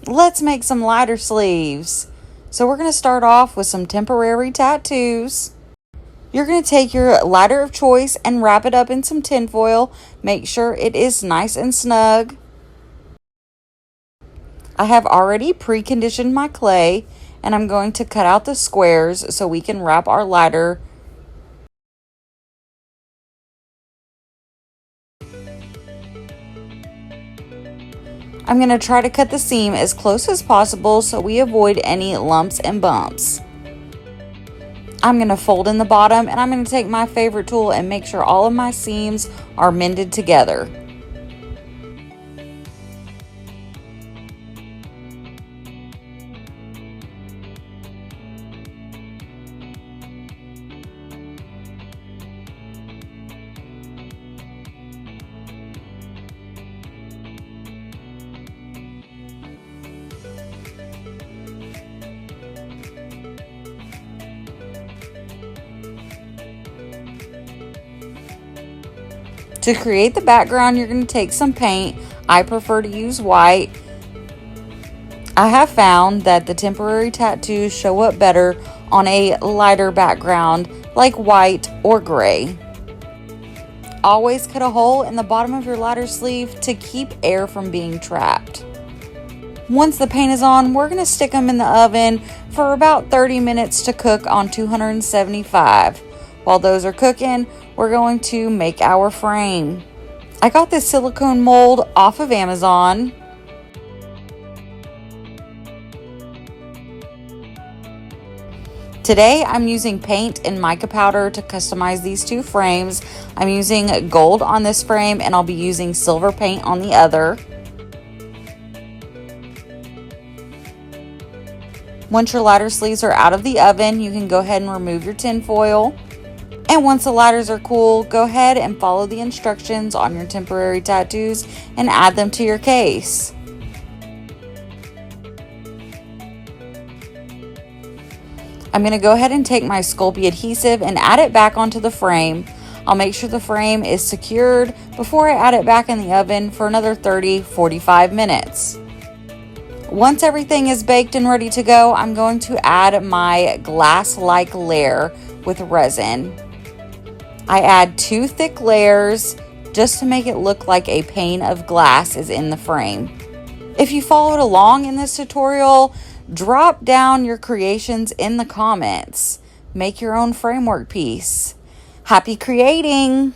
Let's make some lighter sleeves. So we're going to start off with some temporary tattoos. You're going to take your lighter of choice and wrap it up in some tinfoil. Make sure it is nice and snug. I have already preconditioned my clay, and I'm going to cut out the squares so we can wrap our lighter. I'm going to try to cut the seam as close as possible so we avoid any lumps and bumps. I'm going to fold in the bottom, and I'm going to take my favorite tool and make sure all of my seams are mended together. To create the background, you're going to take some paint. I prefer to use white. I have found that the temporary tattoos show up better on a lighter background like white or gray. Always cut a hole in the bottom of your lighter sleeve to keep air from being trapped. Once the paint is on, we're going to stick them in the oven for about 30 minutes to cook on 275. While those are cooking, we're going to make our frame. I got this silicone mold off of Amazon. Today I'm using paint and mica powder to customize these two frames. I'm using gold on this frame and I'll be using silver paint on the other. Once your lighter sleeves are out of the oven, you can go ahead and remove your tin foil. And once the lighters are cool, go ahead and follow the instructions on your temporary tattoos and add them to your case. I'm going to go ahead and take my Sculpey adhesive and add it back onto the frame. I'll make sure the frame is secured before I add it back in the oven for another 30-45 minutes. Once everything is baked and ready to go, I'm going to add my glass-like layer with resin. I add 2 thick layers just to make it look like a pane of glass is in the frame. If you followed along in this tutorial, drop down your creations in the comments. Make your own framework piece. Happy creating!